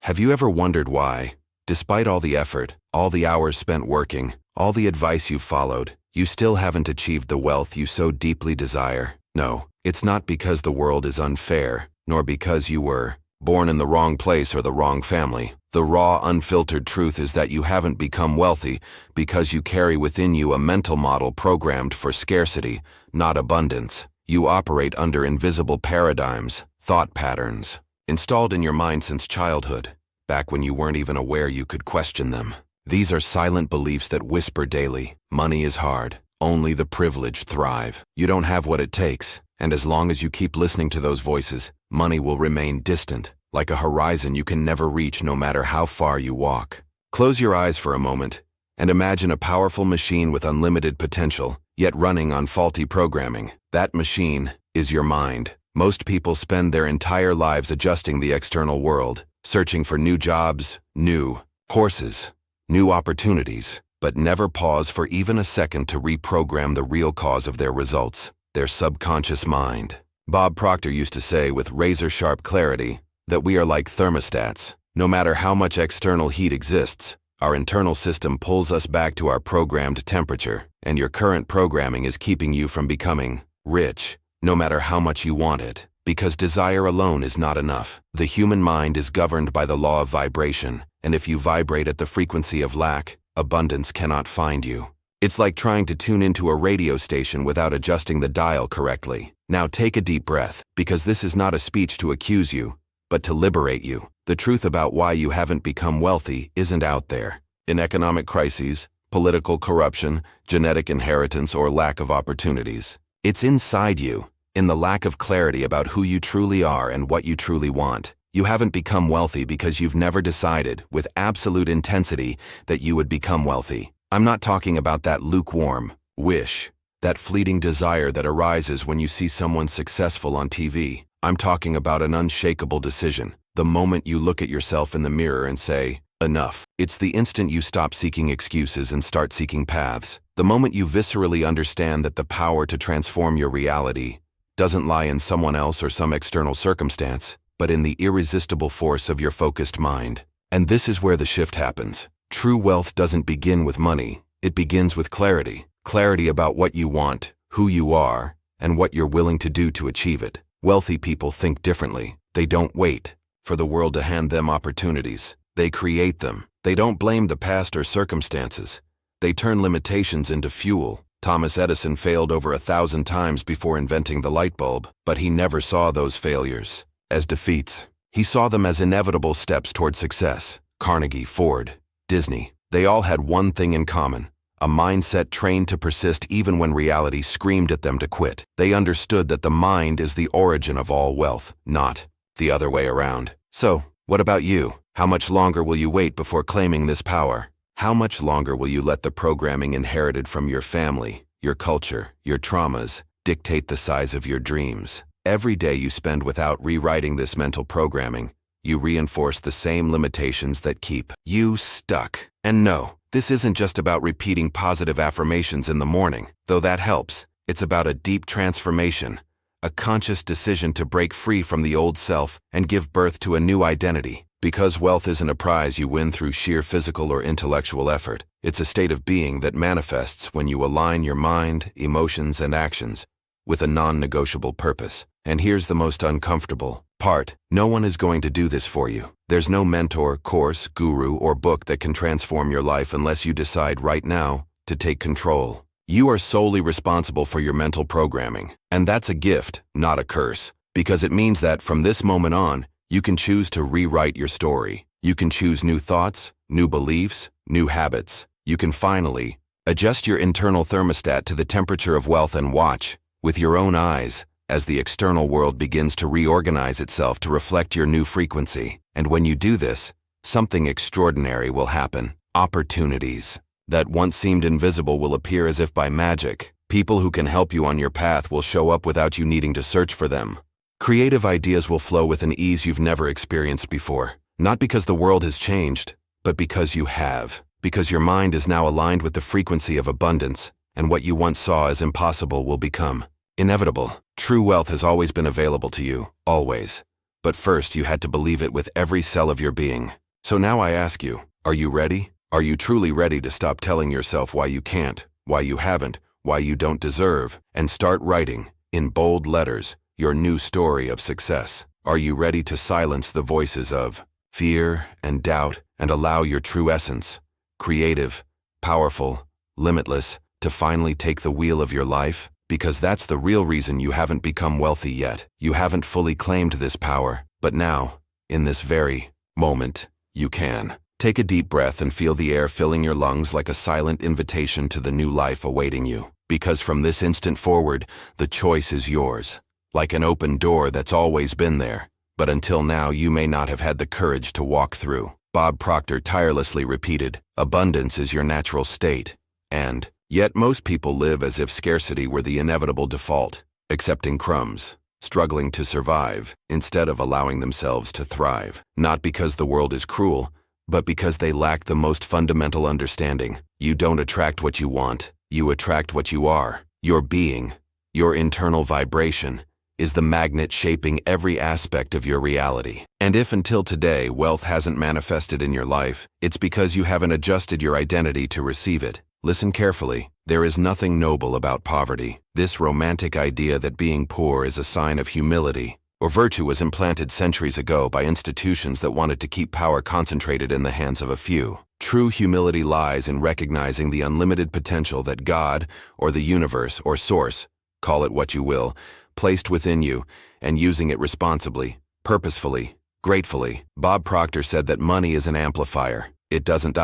Have you ever wondered why, despite all the effort, all the hours spent working, all the advice you've followed, you still haven't achieved the wealth you so deeply desire? No, it's not because the world is unfair, nor because you were born in the wrong place or the wrong family. The raw, unfiltered truth is that you haven't become wealthy because you carry within you a mental model programmed for scarcity, not abundance. You operate under invisible paradigms, thought patterns, installed in your mind since childhood, back when you weren't even aware you could question them. These are silent beliefs that whisper daily. Money is hard. Only the privileged thrive. You don't have what it takes. And as long as you keep listening to those voices, money will remain distant, like a horizon you can never reach no matter how far you walk. Close your eyes for a moment and imagine a powerful machine with unlimited potential, yet running on faulty programming. That machine is your mind. Most people spend their entire lives adjusting the external world, searching for new jobs, new courses, new opportunities, but never pause for even a second to reprogram the real cause of their results, their subconscious mind. Bob Proctor used to say with razor-sharp clarity that we are like thermostats. No matter how much external heat exists, our internal system pulls us back to our programmed temperature, and your current programming is keeping you from becoming rich, no matter how much you want it, because desire alone is not enough. The human mind is governed by the law of vibration, and if you vibrate at the frequency of lack, abundance cannot find you. It's like trying to tune into a radio station without adjusting the dial correctly. Now take a deep breath, because this is not a speech to accuse you, but to liberate you. The truth about why you haven't become wealthy isn't out there. In economic crises, political corruption, genetic inheritance, or lack of opportunities. It's inside you, in the lack of clarity about who you truly are and what you truly want. You haven't become wealthy because you've never decided, with absolute intensity, that you would become wealthy. I'm not talking about that lukewarm wish, that fleeting desire that arises when you see someone successful on TV. I'm talking about an unshakable decision, the moment you look at yourself in the mirror and say, enough. It's the instant you stop seeking excuses and start seeking paths. The moment you viscerally understand that the power to transform your reality doesn't lie in someone else or some external circumstance, but in the irresistible force of your focused mind. And this is where the shift happens. True wealth doesn't begin with money. It begins with clarity. Clarity about what you want, who you are, and what you're willing to do to achieve it. Wealthy people think differently. They don't wait for the world to hand them opportunities. They create them. They don't blame the past or circumstances. They turn limitations into fuel. Thomas Edison failed over 1,000 times before inventing the light bulb, but he never saw those failures as defeats. He saw them as inevitable steps toward success. Carnegie, Ford, Disney, they all had one thing in common: a mindset trained to persist even when reality screamed at them to quit. They understood that the mind is the origin of all wealth, not the other way around. So, what about you? How much longer will you wait before claiming this power? How much longer will you let the programming inherited from your family, your culture, your traumas, dictate the size of your dreams? Every day you spend without rewriting this mental programming, you reinforce the same limitations that keep you stuck. And no, this isn't just about repeating positive affirmations in the morning, though that helps. It's about a deep transformation, a conscious decision to break free from the old self and give birth to a new identity. Because wealth isn't a prize you win through sheer physical or intellectual effort. It's a state of being that manifests when you align your mind, emotions, and actions with a non-negotiable purpose. And here's the most uncomfortable part. No one is going to do this for you. There's no mentor, course, guru, or book that can transform your life unless you decide right now to take control. You are solely responsible for your mental programming. And that's a gift, not a curse. Because it means that from this moment on, you can choose to rewrite your story. You can choose new thoughts, new beliefs, new habits. You can finally adjust your internal thermostat to the temperature of wealth and watch, with your own eyes, as the external world begins to reorganize itself to reflect your new frequency. And when you do this, something extraordinary will happen. Opportunities that once seemed invisible will appear as if by magic. People who can help you on your path will show up without you needing to search for them. Creative ideas will flow with an ease you've never experienced before. Not because the world has changed, but because you have. Because your mind is now aligned with the frequency of abundance, and what you once saw as impossible will become inevitable. True wealth has always been available to you, always. But first, you had to believe it with every cell of your being. So now I ask you, are you ready? Are you truly ready to stop telling yourself why you can't, why you haven't, why you don't deserve, and start writing, in bold letters, your new story of success? Are you ready to silence the voices of fear and doubt and allow your true essence, creative, powerful, limitless, to finally take the wheel of your life? Because that's the real reason you haven't become wealthy yet. You haven't fully claimed this power, but now, in this very moment, you can. Take a deep breath and feel the air filling your lungs like a silent invitation to the new life awaiting you. Because from this instant forward, the choice is yours. Like an open door that's always been there, but until now you may not have had the courage to walk through. Bob Proctor tirelessly repeated, "Abundance is your natural state," and yet most people live as if scarcity were the inevitable default, accepting crumbs, struggling to survive, instead of allowing themselves to thrive. Not because the world is cruel, but because they lack the most fundamental understanding. You don't attract what you want, you attract what you are. Your being, your internal vibration, is the magnet shaping every aspect of your reality. And if until today wealth hasn't manifested in your life, it's because you haven't adjusted your identity to receive it. Listen carefully. There is nothing noble about poverty. This romantic idea that being poor is a sign of humility or virtue was implanted centuries ago by institutions that wanted to keep power concentrated in the hands of a few. True humility lies in recognizing the unlimited potential that God, or the universe, or source, call it what you will, placed within you, and using it responsibly, purposefully, gratefully. Bob Proctor said that money is an amplifier. It doesn't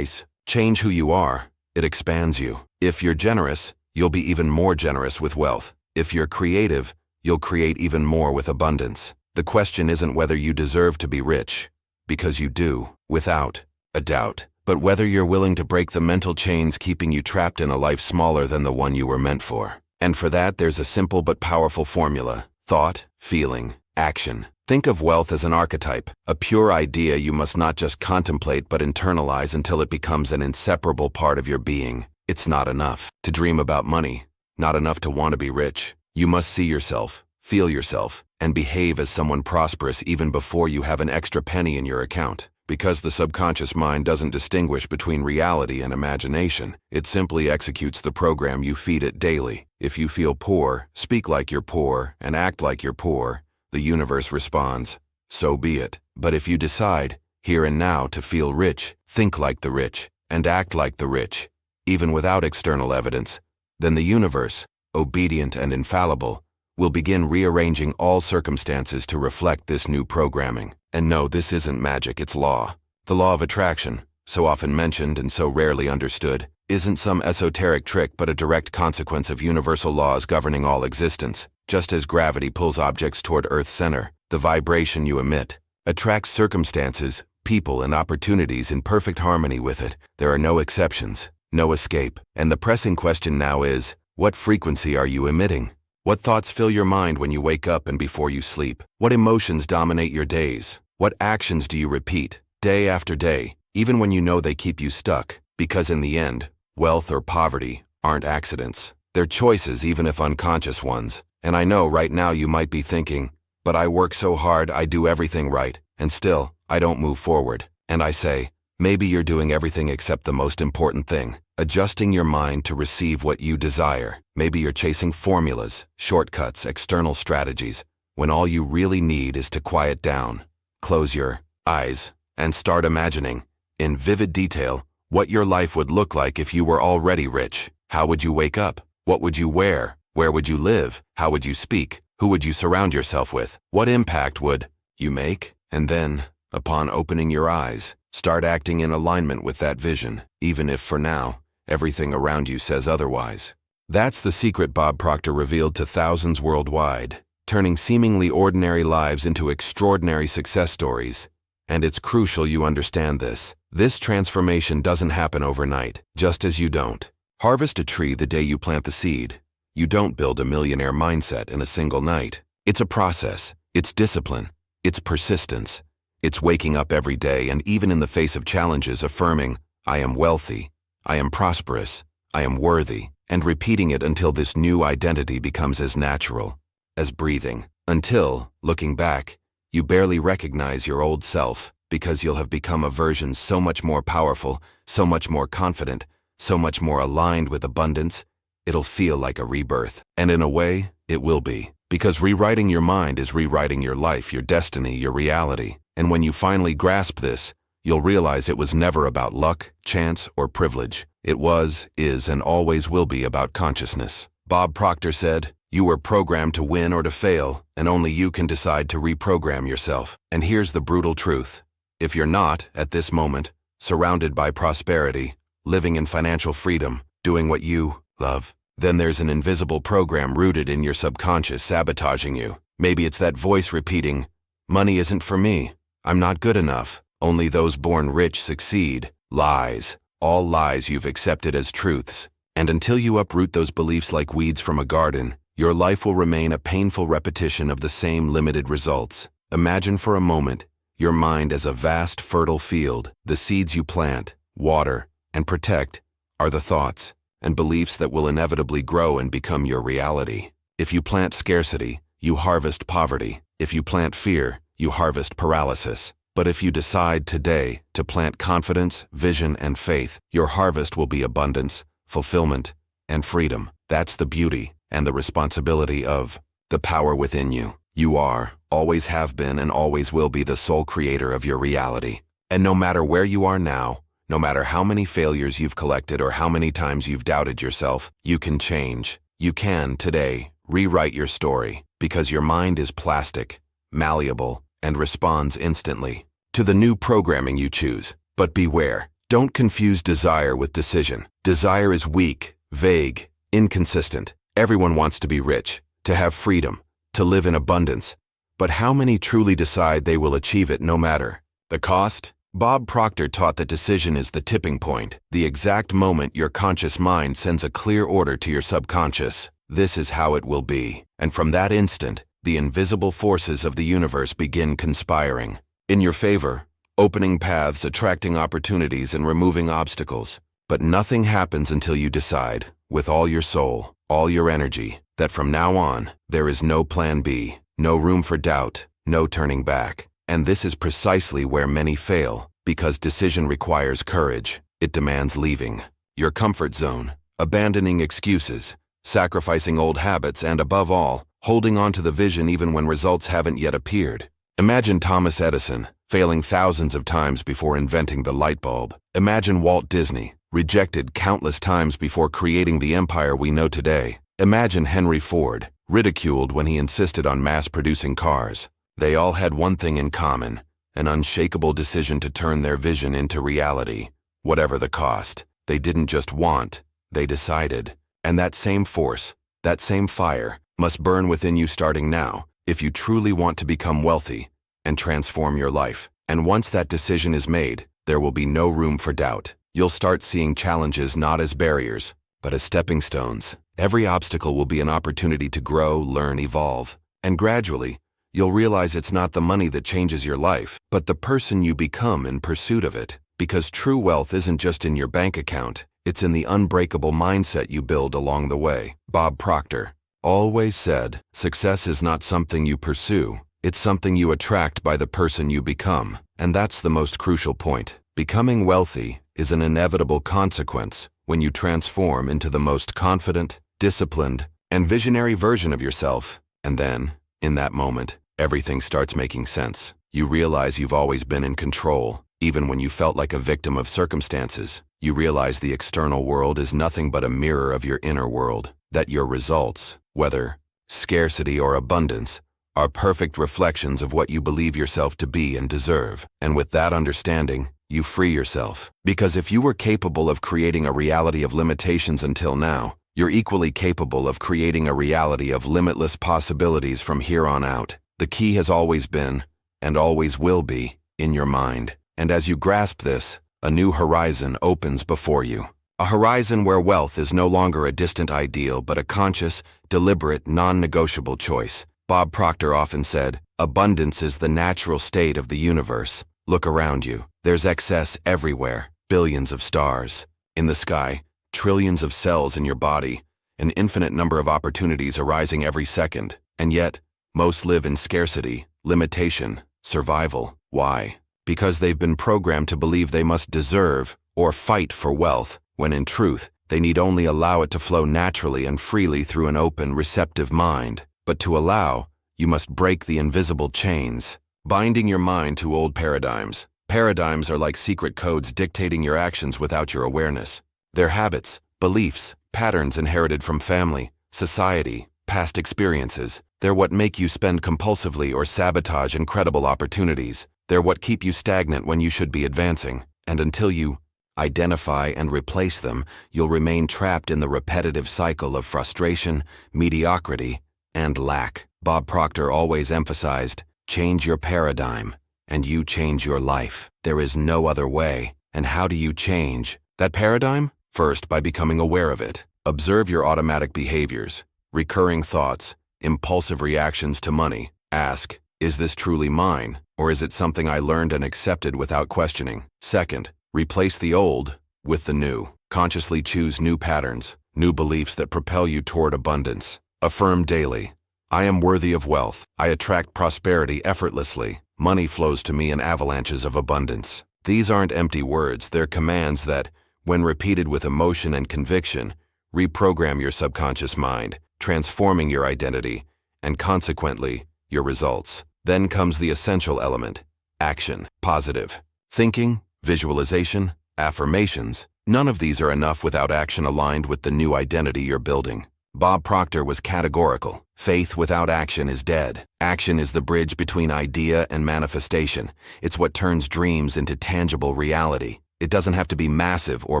change who you are, it expands you. If you're generous, you'll be even more generous with wealth. If you're creative, you'll create even more with abundance. The question isn't whether you deserve to be rich, because you do, without a doubt, but whether you're willing to break the mental chains keeping you trapped in a life smaller than the one you were meant for. And for that, there's a simple but powerful formula: thought, feeling, action. Think of wealth as an archetype, a pure idea you must not just contemplate but internalize until it becomes an inseparable part of your being. It's not enough to dream about money, not enough to want to be rich. You must see yourself, feel yourself, and behave as someone prosperous even before you have an extra penny in your account. Because the subconscious mind doesn't distinguish between reality and imagination. It simply executes the program you feed it daily. If you feel poor, speak like you're poor, and act like you're poor, the universe responds, so be it. But if you decide, here and now, to feel rich, think like the rich, and act like the rich, even without external evidence, then the universe, obedient and infallible, will begin rearranging all circumstances to reflect this new programming. And no, this isn't magic, it's law. The law of attraction, so often mentioned and so rarely understood, isn't some esoteric trick but a direct consequence of universal laws governing all existence. Just as gravity pulls objects toward Earth's center, the vibration you emit attracts circumstances, people, and opportunities in perfect harmony with it. There are no exceptions, no escape. And the pressing question now is, what frequency are you emitting? What thoughts fill your mind when you wake up and before you sleep? What emotions dominate your days? What actions do you repeat, day after day, even when you know they keep you stuck? Because in the end, wealth or poverty aren't accidents. They're choices, even if unconscious ones. And I know right now you might be thinking, but I work so hard, I do everything right, and still, I don't move forward. And I say, maybe you're doing everything except the most important thing, adjusting your mind to receive what you desire. Maybe you're chasing formulas, shortcuts, external strategies, when all you really need is to quiet down, close your eyes, and start imagining, in vivid detail, what your life would look like if you were already rich. How would you wake up? What would you wear? Where would you live? How would you speak? Who would you surround yourself with? What impact would you make? And then, upon opening your eyes, start acting in alignment with that vision, even if for now, everything around you says otherwise. That's the secret Bob Proctor revealed to thousands worldwide, turning seemingly ordinary lives into extraordinary success stories. And it's crucial you understand this. This transformation doesn't happen overnight, just as you don't harvest a tree the day you plant the seed. You don't build a millionaire mindset in a single night. It's a process. It's discipline. It's persistence. It's waking up every day and even in the face of challenges affirming, I am wealthy, I am prosperous, I am worthy, and repeating it until this new identity becomes as natural as breathing. Until, looking back, You barely recognize your old self, because you'll have become a version so much more powerful, so much more confident, so much more aligned with abundance. It'll feel like a rebirth. And in a way, it will be. Because rewriting your mind is rewriting your life, your destiny, your reality. And when you finally grasp this, you'll realize it was never about luck, chance, or privilege. It was, is, and always will be about consciousness. Bob Proctor said, "You were programmed to win or to fail, and only you can decide to reprogram yourself." And here's the brutal truth. If you're not, at this moment, surrounded by prosperity, living in financial freedom, doing what you love, then there's an invisible program rooted in your subconscious sabotaging you. Maybe it's that voice repeating, "Money isn't for me. I'm not good enough. Only those born rich succeed." Lies. All lies you've accepted as truths. And until you uproot those beliefs like weeds from a garden, your life will remain a painful repetition of the same limited results. Imagine for a moment your mind as a vast, fertile field. The seeds you plant, water, and protect are the thoughts and beliefs that will inevitably grow and become your reality. If you plant scarcity, you harvest poverty. If you plant fear, you harvest paralysis. But if you decide today to plant confidence, vision, and faith, your harvest will be abundance, fulfillment, and freedom. That's the beauty and the responsibility of the power within you. You are, always have been, and always will be the sole creator of your reality. And no matter where you are now, no matter how many failures you've collected or how many times you've doubted yourself, you can change. You can, today, rewrite your story, because your mind is plastic, malleable, and responds instantly to the new programming you choose. But beware, don't confuse desire with decision. Desire is weak, vague, inconsistent. Everyone wants to be rich, to have freedom, to live in abundance. But how many truly decide they will achieve it no matter the cost? Bob Proctor taught that decision is the tipping point, the exact moment your conscious mind sends a clear order to your subconscious. This is how it will be. And from that instant, the invisible forces of the universe begin conspiring in your favor, opening paths, attracting opportunities, and removing obstacles. But nothing happens until you decide, with all your soul, all your energy, that from now on, there is no plan B, no room for doubt, no turning back. And this is precisely where many fail, because decision requires courage. It demands leaving your comfort zone, abandoning excuses, sacrificing old habits, and above all, holding on to the vision even when results haven't yet appeared. Imagine Thomas Edison, failing thousands of times before inventing the light bulb. Imagine Walt Disney, rejected countless times before creating the empire we know today. Imagine Henry Ford, ridiculed when he insisted on mass-producing cars. They all had one thing in common, an unshakable decision to turn their vision into reality. Whatever the cost, they didn't just want, they decided. And that same force, that same fire, must burn within you starting now, if you truly want to become wealthy and transform your life. And once that decision is made, there will be no room for doubt. You'll start seeing challenges not as barriers, but as stepping stones. Every obstacle will be an opportunity to grow, learn, evolve. And gradually, you'll realize it's not the money that changes your life, but the person you become in pursuit of it. Because true wealth isn't just in your bank account, it's in the unbreakable mindset you build along the way. Bob Proctor always said, "Success is not something you pursue, it's something you attract by the person you become." And that's the most crucial point. Becoming wealthy is an inevitable consequence when you transform into the most confident, disciplined, and visionary version of yourself. And then, in that moment, everything starts making sense. You realize you've always been in control, even when you felt like a victim of circumstances. You realize the external world is nothing but a mirror of your inner world, that your results, whether scarcity or abundance, are perfect reflections of what you believe yourself to be and deserve. And with that understanding, you free yourself. Because if you were capable of creating a reality of limitations until now, you're equally capable of creating a reality of limitless possibilities from here on out. The key has always been, and always will be, in your mind. And as you grasp this, a new horizon opens before you. A horizon where wealth is no longer a distant ideal, but a conscious, deliberate, non-negotiable choice. Bob Proctor often said, "Abundance is the natural state of the universe." Look around you. There's excess everywhere. Billions of stars in the sky, trillions of cells in your body, an infinite number of opportunities arising every second. And yet, most live in scarcity, limitation, survival. Why? Because they've been programmed to believe they must deserve or fight for wealth, when in truth, they need only allow it to flow naturally and freely through an open, receptive mind. But to allow, you must break the invisible chains, binding your mind to old paradigms. Paradigms are like secret codes dictating your actions without your awareness. They're habits, beliefs, patterns inherited from family, society, past experiences. They're what make you spend compulsively or sabotage incredible opportunities. They're what keep you stagnant when you should be advancing. And until you identify and replace them, you'll remain trapped in the repetitive cycle of frustration, mediocrity, and lack. Bob Proctor always emphasized, change your paradigm, and you change your life. There is no other way. And how do you change that paradigm? First, by becoming aware of it. Observe your automatic behaviors, recurring thoughts, impulsive reactions to money. Ask, is this truly mine, or is it something I learned and accepted without questioning? Second, replace the old with the new. Consciously choose new patterns, new beliefs that propel you toward abundance. Affirm daily, I am worthy of wealth. I attract prosperity effortlessly. Money flows to me in avalanches of abundance. These aren't empty words, they're commands that, when repeated with emotion and conviction, reprogram your subconscious mind, transforming your identity, and consequently, your results. Then comes the essential element, action. Positive thinking, visualization, affirmations. None of these are enough without action aligned with the new identity you're building. Bob Proctor was categorical. Faith without action is dead. Action is the bridge between idea and manifestation. It's what turns dreams into tangible reality. It doesn't have to be massive or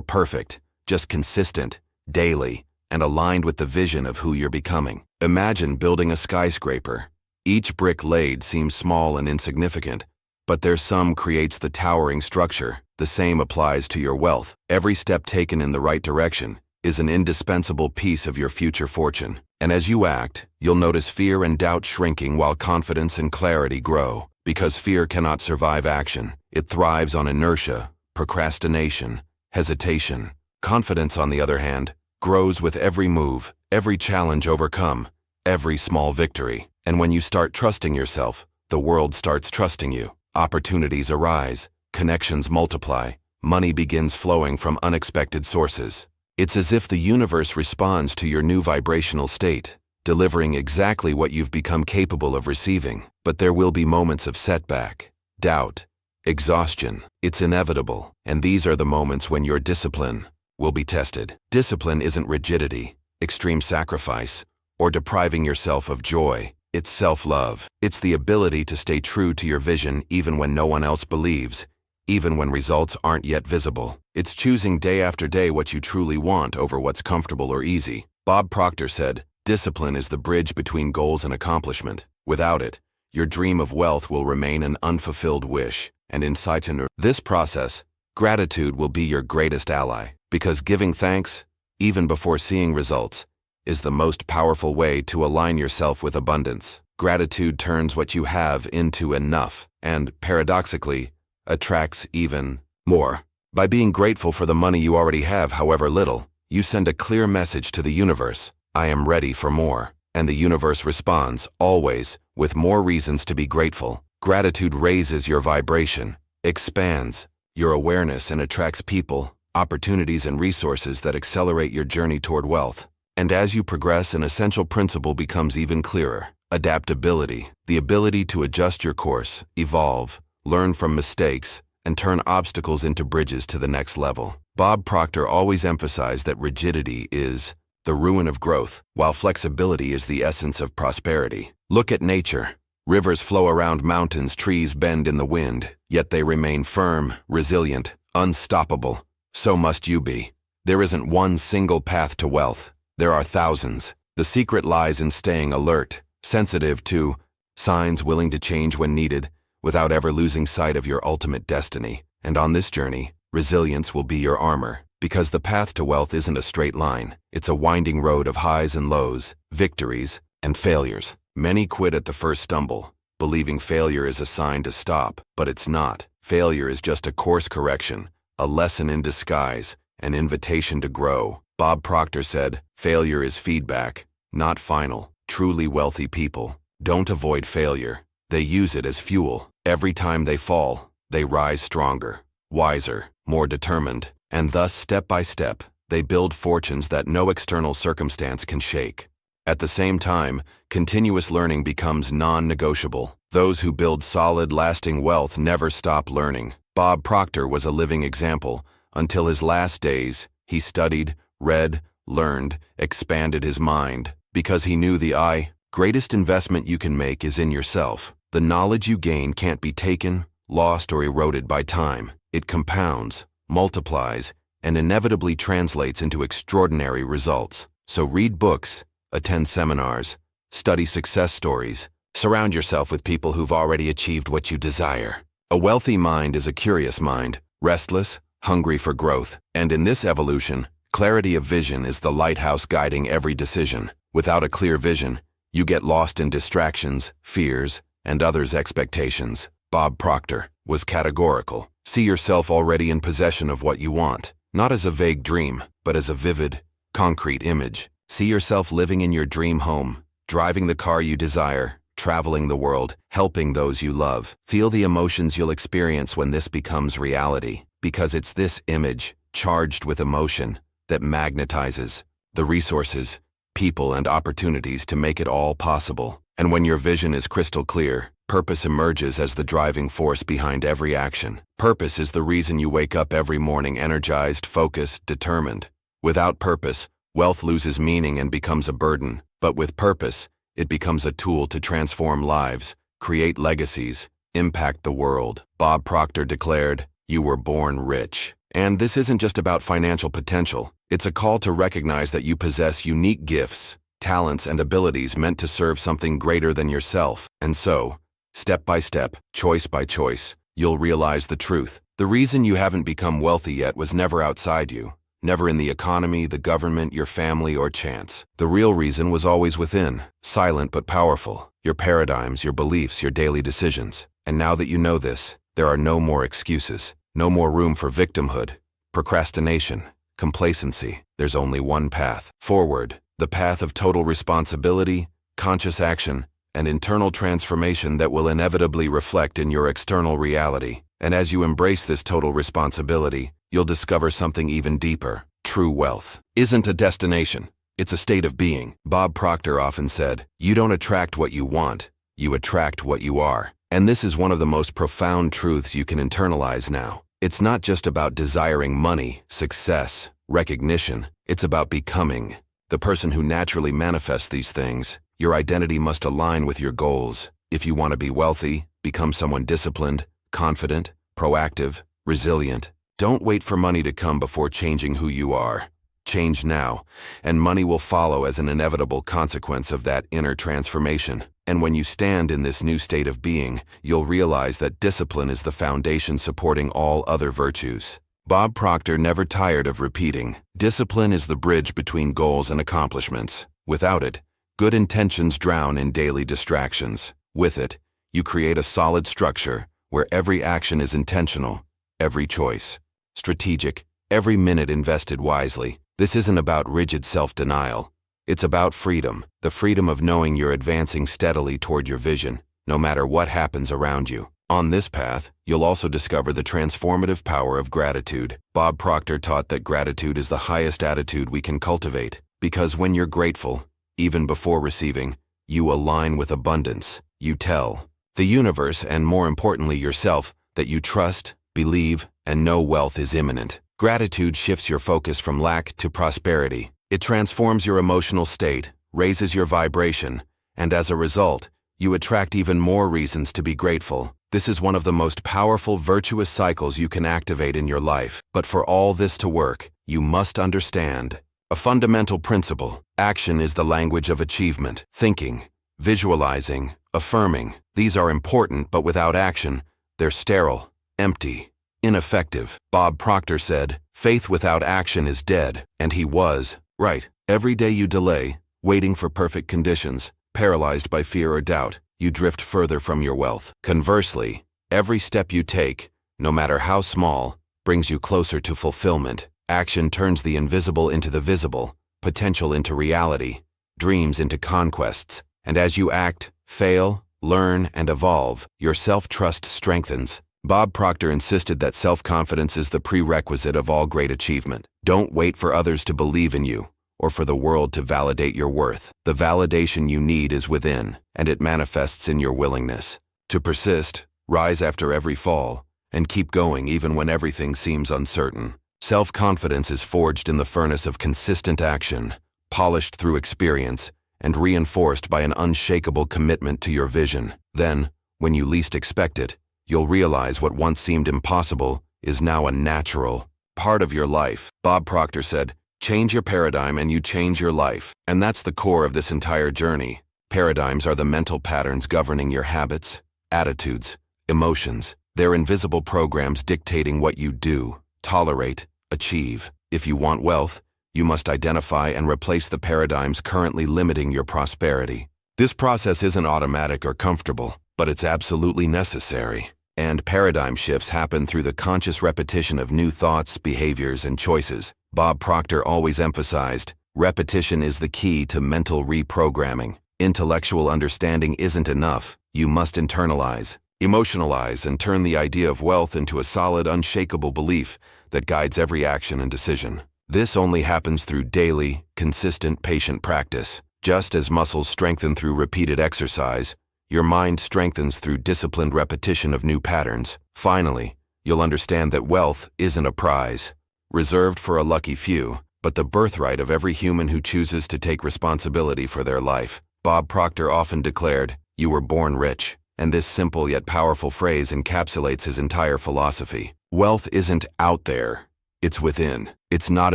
perfect, just consistent, daily, and aligned with the vision of who you're becoming. Imagine building a skyscraper. Each brick laid seems small and insignificant, but their sum creates the towering structure. The same applies to your wealth. Every step taken in the right direction is an indispensable piece of your future fortune. And as you act, you'll notice fear and doubt shrinking while confidence and clarity grow. Because fear cannot survive action. It thrives on inertia, procrastination, hesitation. Confidence, on the other hand, grows with every move, every challenge overcome, every small victory. And when you start trusting yourself, the world starts trusting you. Opportunities arise, connections multiply, money begins flowing from unexpected sources. It's as if the universe responds to your new vibrational state, delivering exactly what you've become capable of receiving. But there will be moments of setback, doubt, exhaustion. It's inevitable, and these are the moments when your discipline will be tested. Discipline isn't rigidity, extreme sacrifice, or depriving yourself of joy. It's self-love. It's the ability to stay true to your vision even when no one else believes, even when results aren't yet visible. It's choosing day after day what you truly want over what's comfortable or easy. Bob Proctor said, discipline is the bridge between goals and accomplishment. Without it, your dream of wealth will remain an unfulfilled wish. And inside this process, gratitude will be your greatest ally. Because giving thanks, even before seeing results, is the most powerful way to align yourself with abundance. Gratitude turns what you have into enough, and, paradoxically, attracts even more. By being grateful for the money you already have, however little, you send a clear message to the universe, I am ready for more. And the universe responds, always, with more reasons to be grateful. Gratitude raises your vibration, expands your awareness, and attracts people, opportunities, and resources that accelerate your journey toward wealth. And as you progress, an essential principle becomes even clearer. Adaptability, the ability to adjust your course, evolve, learn from mistakes, and turn obstacles into bridges to the next level. Bob Proctor always emphasized that rigidity is the ruin of growth, while flexibility is the essence of prosperity. Look at nature. Rivers flow around mountains, trees bend in the wind, yet they remain firm, resilient, unstoppable. So must you be. There isn't one single path to wealth. There are thousands. The secret lies in staying alert, sensitive to signs, willing to change when needed, without ever losing sight of your ultimate destiny. And on this journey, resilience will be your armor. Because the path to wealth isn't a straight line. It's a winding road of highs and lows, victories and failures. Many quit at the first stumble, believing failure is a sign to stop, but it's not. Failure is just a course correction, a lesson in disguise, an invitation to grow. Bob Proctor said, failure is feedback, not final. Truly wealthy people don't avoid failure. They use it as fuel. Every time they fall, they rise stronger, wiser, more determined, and thus, step by step, they build fortunes that no external circumstance can shake. At the same time, continuous learning becomes non-negotiable. Those who build solid, lasting wealth never stop learning. Bob Proctor was a living example. Until his last days, he studied, read, learned, expanded his mind, because he knew the greatest investment you can make is in yourself. The knowledge you gain can't be taken, lost, or eroded by time. It compounds, multiplies, and inevitably translates into extraordinary results. So read books, attend seminars, study success stories, surround yourself with people who've already achieved what you desire. A wealthy mind is a curious mind, restless, hungry for growth, and in this evolution, clarity of vision is the lighthouse guiding every decision. Without a clear vision, you get lost in distractions, fears, and others' expectations. Bob Proctor was categorical. See yourself already in possession of what you want, not as a vague dream, but as a vivid, concrete image. See yourself living in your dream home, driving the car you desire, traveling the world, helping those you love. Feel the emotions you'll experience when this becomes reality, because it's this image, charged with emotion, that magnetizes the resources, people, and opportunities to make it all possible. And when your vision is crystal clear, purpose emerges as the driving force behind every action. Purpose is the reason you wake up every morning energized, focused, determined. Without purpose, wealth loses meaning and becomes a burden. But with purpose, it becomes a tool to transform lives, create legacies, impact the world. Bob Proctor declared, "You were born rich." And this isn't just about financial potential. It's a call to recognize that you possess unique gifts, talents, and abilities meant to serve something greater than yourself. And so, step by step, choice by choice, you'll realize the truth. The reason you haven't become wealthy yet was never outside you, never in the economy, the government, your family, or chance. The real reason was always within, silent but powerful. Your paradigms, your beliefs, your daily decisions. And now that you know this, there are no more excuses, no more room for victimhood, procrastination, complacency. There's only one path forward, the path of total responsibility, conscious action, and internal transformation that will inevitably reflect in your external reality. And as you embrace this total responsibility, you'll discover something even deeper. True wealth isn't a destination, it's a state of being. Bob Proctor often said, "You don't attract what you want, you attract what you are." And this is one of the most profound truths you can internalize now. It's not just about desiring money, success, recognition. It's about becoming the person who naturally manifests these things. Your identity must align with your goals. If you want to be wealthy, become someone disciplined, confident, proactive, resilient. Don't wait for money to come before changing who you are. Change now, and money will follow as an inevitable consequence of that inner transformation. And when you stand in this new state of being, you'll realize that discipline is the foundation supporting all other virtues. Bob Proctor never tired of repeating, discipline is the bridge between goals and accomplishments. Without it, good intentions drown in daily distractions. With it, you create a solid structure where every action is intentional, every choice strategic, every minute invested wisely. This isn't about rigid self-denial. It's about freedom, the freedom of knowing you're advancing steadily toward your vision, no matter what happens around you. On this path, you'll also discover the transformative power of gratitude. Bob Proctor taught that gratitude is the highest attitude we can cultivate, because when you're grateful, even before receiving, you align with abundance. You tell the universe, and more importantly yourself, that you trust, believe, and know wealth is imminent. Gratitude shifts your focus from lack to prosperity. It transforms your emotional state, raises your vibration, and as a result, you attract even more reasons to be grateful. This is one of the most powerful virtuous cycles you can activate in your life. But for all this to work, you must understand a fundamental principle. Action is the language of achievement. Thinking, visualizing, affirming. These are important, but without action, they're sterile, empty, ineffective. Bob Proctor said, "Faith without action is dead," and he was right. Every day you delay, waiting for perfect conditions, paralyzed by fear or doubt, you drift further from your wealth. Conversely, every step you take, no matter how small, brings you closer to fulfillment. Action turns the invisible into the visible, potential into reality, dreams into conquests. And as you act, fail, learn, and evolve, your self-trust strengthens. Bob Proctor insisted that self-confidence is the prerequisite of all great achievement. Don't wait for others to believe in you, or for the world to validate your worth. The validation you need is within, and it manifests in your willingness to persist, rise after every fall, and keep going even when everything seems uncertain. Self-confidence is forged in the furnace of consistent action, polished through experience, and reinforced by an unshakable commitment to your vision. Then, when you least expect it, you'll realize what once seemed impossible is now a natural part of your life. Bob Proctor said, "Change your paradigm and you change your life." And that's the core of this entire journey. Paradigms are the mental patterns governing your habits, attitudes, emotions. They're invisible programs dictating what you do, tolerate, achieve. If you want wealth, you must identify and replace the paradigms currently limiting your prosperity. This process isn't automatic or comfortable, but it's absolutely necessary. And paradigm shifts happen through the conscious repetition of new thoughts, behaviors, and choices. Bob Proctor always emphasized, repetition is the key to mental reprogramming. Intellectual understanding isn't enough. You must internalize, emotionalize, and turn the idea of wealth into a solid, unshakable belief that guides every action and decision. This only happens through daily, consistent, patient practice. Just as muscles strengthen through repeated exercise, your mind strengthens through disciplined repetition of new patterns. Finally, you'll understand that wealth isn't a prize, reserved for a lucky few, but the birthright of every human who chooses to take responsibility for their life. Bob Proctor often declared, "You were born rich," and this simple yet powerful phrase encapsulates his entire philosophy. Wealth isn't out there, it's within. It's not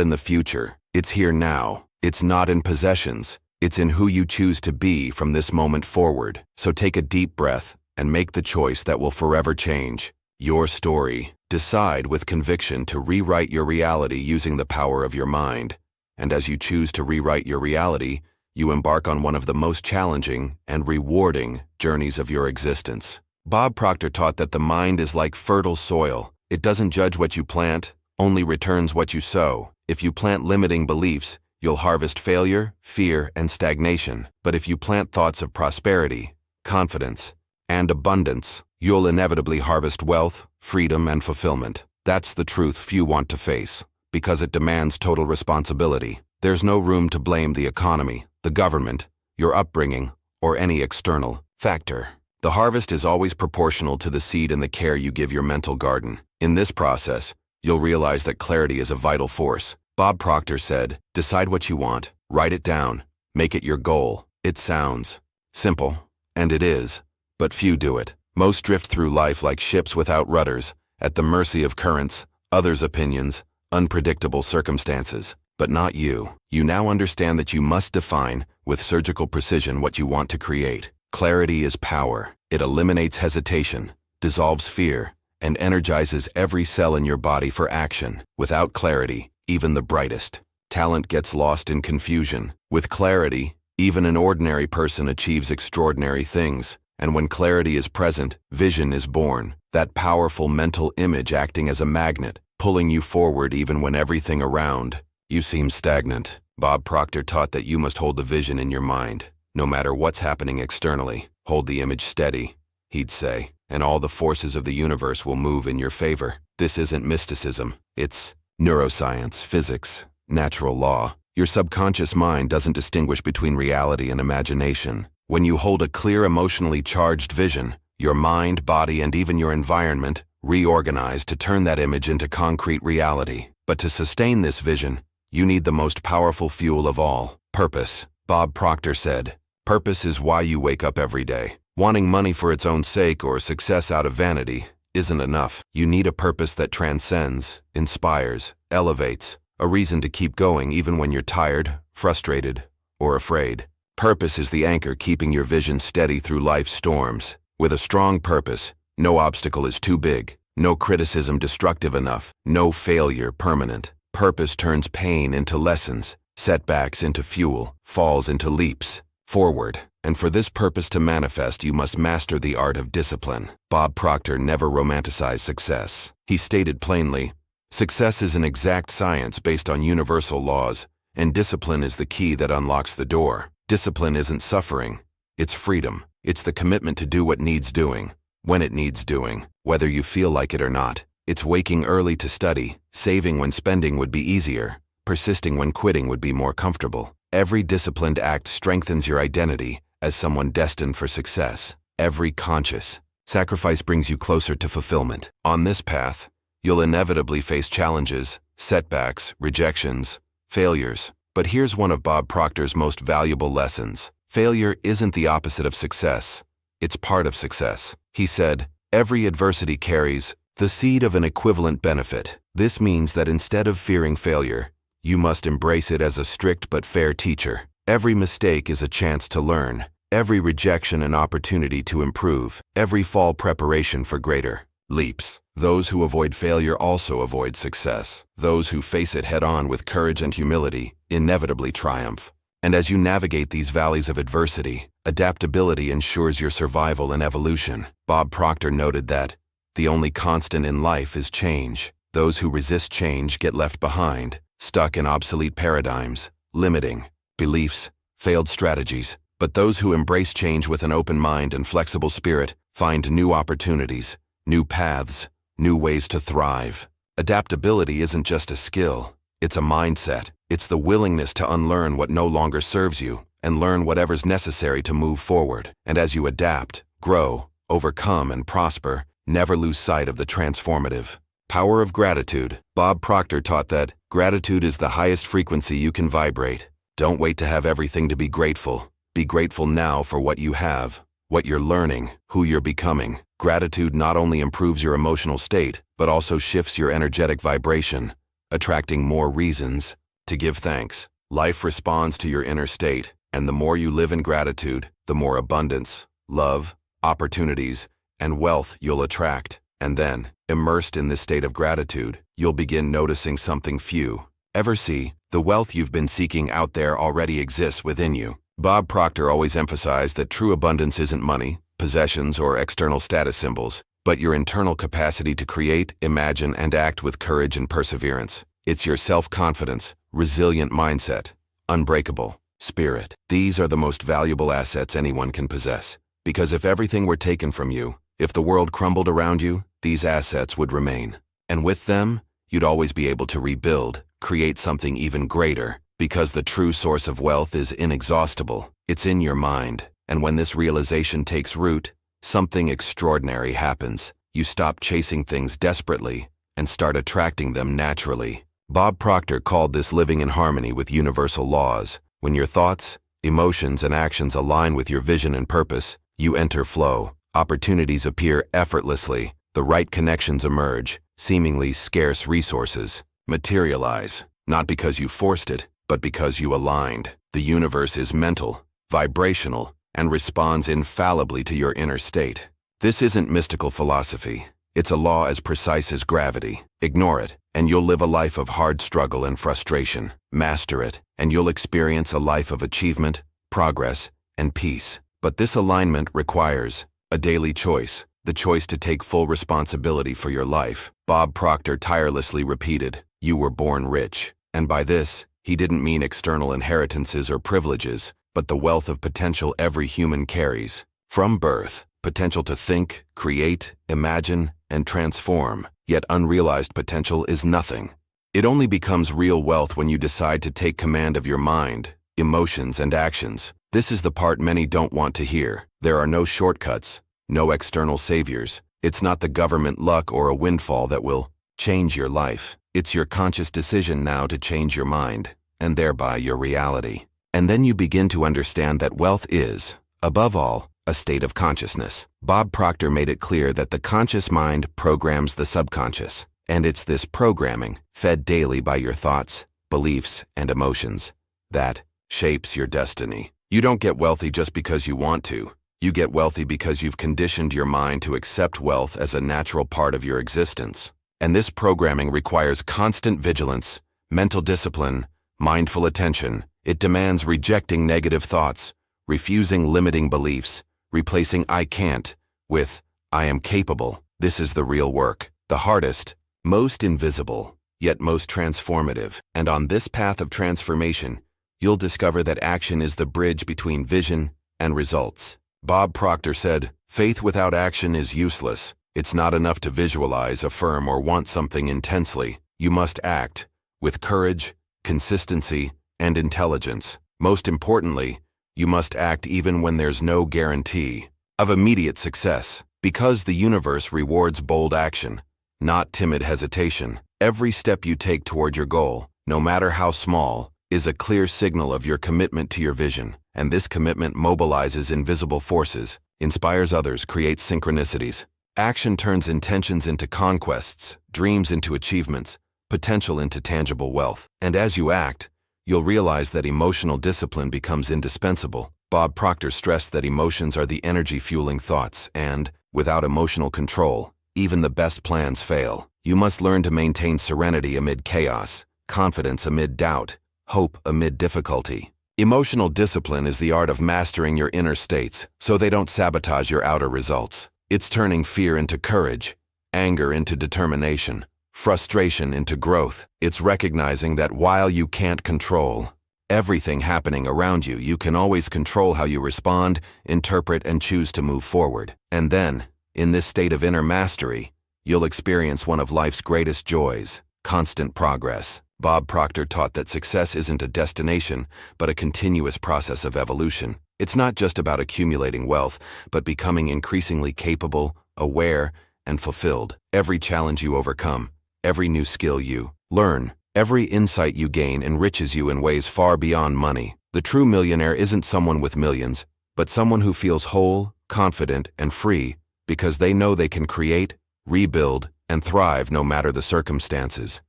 in the future, it's here now. It's not in possessions, it's in who you choose to be from this moment forward. So take a deep breath and make the choice that will forever change your story. Decide with conviction to rewrite your reality using the power of your mind. And as you choose to rewrite your reality, you embark on one of the most challenging and rewarding journeys of your existence. Bob Proctor taught that the mind is like fertile soil. It doesn't judge what you plant, only returns what you sow. If you plant limiting beliefs, you'll harvest failure, fear, and stagnation. But if you plant thoughts of prosperity, confidence, and abundance, you'll inevitably harvest wealth, freedom, and fulfillment. That's the truth few want to face, because it demands total responsibility. There's no room to blame the economy, the government, your upbringing, or any external factor. The harvest is always proportional to the seed and the care you give your mental garden. In this process, you'll realize that clarity is a vital force. Bob Proctor said, "Decide what you want, write it down, make it your goal." It sounds simple, and it is, but few do it. Most drift through life like ships without rudders, at the mercy of currents, others' opinions, unpredictable circumstances. But not you. You now understand that you must define, with surgical precision, what you want to create. Clarity is power. It eliminates hesitation, dissolves fear, and energizes every cell in your body for action. Without clarity, even the brightest talent gets lost in confusion. With clarity, even an ordinary person achieves extraordinary things. And when clarity is present, vision is born. That powerful mental image acting as a magnet, pulling you forward even when everything around you seems stagnant. Bob Proctor taught that you must hold the vision in your mind. No matter what's happening externally, hold the image steady, he'd say, and all the forces of the universe will move in your favor. This isn't mysticism. It's neuroscience, physics, natural law. Your subconscious mind doesn't distinguish between reality and imagination. When you hold a clear, emotionally charged vision, your mind, body, and even your environment reorganize to turn that image into concrete reality. But to sustain this vision, you need the most powerful fuel of all, purpose. Bob Proctor said, "Purpose is why you wake up every day. Wanting money for its own sake or success out of vanity isn't enough. You need a purpose that transcends, inspires, elevates, a reason to keep going even when you're tired, frustrated, or afraid. Purpose is the anchor keeping your vision steady through life's storms. With a strong purpose, no obstacle is too big, no criticism destructive enough, no failure permanent. Purpose turns pain into lessons, setbacks into fuel, falls into leaps forward. And for this purpose to manifest, you must master the art of discipline." Bob Proctor never romanticized success. He stated plainly, "Success is an exact science based on universal laws, and discipline is the key that unlocks the door. Discipline isn't suffering, it's freedom." It's the commitment to do what needs doing, when it needs doing, whether you feel like it or not. It's waking early to study, saving when spending would be easier, persisting when quitting would be more comfortable. Every disciplined act strengthens your identity as someone destined for success. Every conscious sacrifice brings you closer to fulfillment. On this path, you'll inevitably face challenges, setbacks, rejections, failures. But here's one of Bob Proctor's most valuable lessons. Failure isn't the opposite of success. It's part of success. He said, every adversity carries the seed of an equivalent benefit. This means that instead of fearing failure, you must embrace it as a strict but fair teacher. Every mistake is a chance to learn. Every rejection an opportunity to improve. Every fall preparation for greater leaps. Those who avoid failure also avoid success. Those who face it head-on with courage and humility inevitably triumph. And as you navigate these valleys of adversity, adaptability ensures your survival and evolution. Bob Proctor noted that the only constant in life is change. Those who resist change get left behind, stuck in obsolete paradigms, limiting beliefs, failed strategies. But those who embrace change with an open mind and flexible spirit find new opportunities, new paths, new ways to thrive. Adaptability isn't just a skill, it's a mindset. It's the willingness to unlearn what no longer serves you and learn whatever's necessary to move forward. And as you adapt, grow, overcome, and prosper, never lose sight of the transformative power of gratitude. Bob Proctor taught that gratitude is the highest frequency you can vibrate. Don't wait to have everything to be grateful. Be grateful now for what you have, what you're learning, who you're becoming. Gratitude not only improves your emotional state, but also shifts your energetic vibration, attracting more reasons to give thanks. Life responds to your inner state, and the more you live in gratitude, the more abundance, love, opportunities, and wealth you'll attract. And then, immersed in this state of gratitude, you'll begin noticing something few ever see. The wealth you've been seeking out there already exists within you. Bob Proctor always emphasized that true abundance isn't money, possessions, or external status symbols, but your internal capacity to create, imagine, and act with courage and perseverance. It's your self-confidence, resilient mindset, unbreakable spirit. These are the most valuable assets anyone can possess. Because if everything were taken from you, if the world crumbled around you, these assets would remain. And with them, you'd always be able to rebuild, create something even greater. Because the true source of wealth is inexhaustible. It's in your mind. And when this realization takes root, something extraordinary happens. You stop chasing things desperately and start attracting them naturally. Bob Proctor called this living in harmony with universal laws. When your thoughts, emotions, and actions align with your vision and purpose, you enter flow. Opportunities appear effortlessly. The right connections emerge. Seemingly scarce resources materialize. Not because you forced it, but because you aligned. The universe is mental, vibrational, and responds infallibly to your inner state. This isn't mystical philosophy. It's a law as precise as gravity. Ignore it, and you'll live a life of hard struggle and frustration. Master it, and you'll experience a life of achievement, progress, and peace. But this alignment requires a daily choice, the choice to take full responsibility for your life. Bob Proctor tirelessly repeated, "You were born rich." And by this, he didn't mean external inheritances or privileges, but the wealth of potential every human carries. From birth, potential to think, create, imagine, and transform. Yet unrealized potential is nothing. It only becomes real wealth when you decide to take command of your mind, emotions, and actions. This is the part many don't want to hear. There are no shortcuts, no external saviors. It's not the government, luck, or a windfall that will change your life. It's your conscious decision now to change your mind, and thereby your reality. And then you begin to understand that wealth is, above all, a state of consciousness. Bob Proctor made it clear that the conscious mind programs the subconscious, and it's this programming, fed daily by your thoughts, beliefs, and emotions, that shapes your destiny. You don't get wealthy just because you want to. You get wealthy because you've conditioned your mind to accept wealth as a natural part of your existence. And this programming requires constant vigilance, mental discipline, mindful attention. It demands rejecting negative thoughts, refusing limiting beliefs, replacing "I can't" with "I am capable." This is the real work, the hardest, most invisible, yet most transformative. And on this path of transformation, you'll discover that action is the bridge between vision and results. Bob Proctor said, "Faith without action is useless. It's not enough to visualize, affirm, or want something intensely. You must act, with courage, consistency, and intelligence. Most importantly, you must act even when there's no guarantee of immediate success, because the universe rewards bold action, not timid hesitation. Every step you take toward your goal, no matter how small, is a clear signal of your commitment to your vision, and this commitment mobilizes invisible forces, inspires others, creates synchronicities. Action turns intentions into conquests, dreams into achievements, potential into tangible wealth. And as you act, you'll realize that emotional discipline becomes indispensable. Bob Proctor stressed that emotions are the energy fueling thoughts, and, without emotional control, even the best plans fail. You must learn to maintain serenity amid chaos, confidence amid doubt, hope amid difficulty. Emotional discipline is the art of mastering your inner states so they don't sabotage your outer results. It's turning fear into courage, anger into determination, frustration into growth. It's recognizing that while you can't control everything happening around you, you can always control how you respond, interpret, and choose to move forward. And then, in this state of inner mastery, you'll experience one of life's greatest joys, constant progress. Bob Proctor taught that success isn't a destination, but a continuous process of evolution. It's not just about accumulating wealth, but becoming increasingly capable, aware, and fulfilled. Every challenge you overcome, every new skill you learn, every insight you gain enriches you in ways far beyond money. The true millionaire isn't someone with millions, but someone who feels whole, confident, and free because they know they can create, rebuild, and thrive no matter the circumstances.